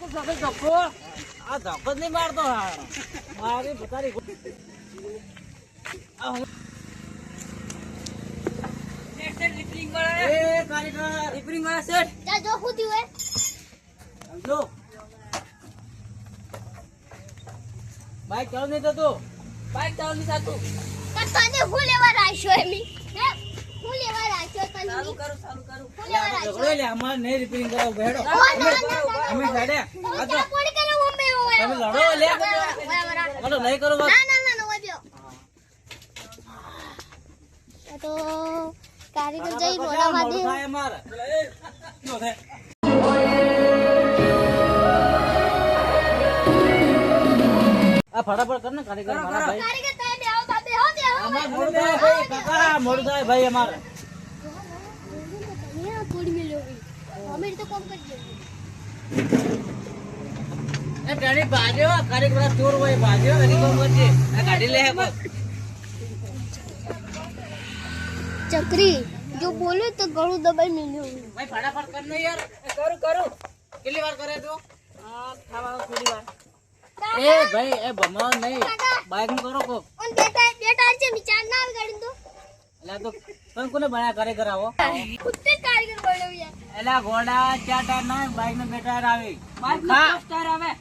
સફેદ ધક્કો આ ધક્કો જ નહીં મારતો મારી પોતાની બાઈક ચાલુ નહીં થતું બાઈક ચાલુ નહીં થતું તને હું લેવા રાખ્યો એમી હે હું લેવા રાખ્યો તને ચાલુ કરું હું લેવા રાખ્યો ઝઘડો લે અમાર નહીં રિપેરિંગ કરાવ બેડો અમે ગાડે આ તો કોણ કરે મમ્મી ઓય તમે લડો લે બોલો નહીં કરો વાત ના ઓય બ્યો તો કારીગર જઈ મોડા વાદે થાય અમારે નો થાય આ ફટાફટ કર ને કારીગર મારા ભાઈ કારીગર તમે બેહો બાબે હો બેહો અમાર મોડું થાય ભાઈ કાકા મોડું થાય ભાઈ અમારે અહીંયા થોડી મેલ્યો અમે તો કોમ કરી દે એ ગાડી બાજ્યો કારીગર ચોર હોય બાજ્યો એની કોમ કરજે આ ગાડી લે હે ચકરી જો બોલે તો ગળું દબાઈ મેલ્યો ભાઈ ફટાફટ કર ને યાર કરું કેટલી વાર કરે તું આ ખાવા થોડી વાર એ ભાઈ એ ભમા નહીં બાઈક નું કરો કો ઓન બેટા છે વિચાર ના આવે ગાડી તો એલા તો તને કોને બનાયા કારીગર આવો કુત્તે કારીગર બોલ્યો યાર એલા ઘોડા ચાર ટાયર ના બાઈક ને બે ટાયર આવે બાઈક માં 5 ટાયર આવે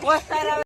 5 ટાયર આવે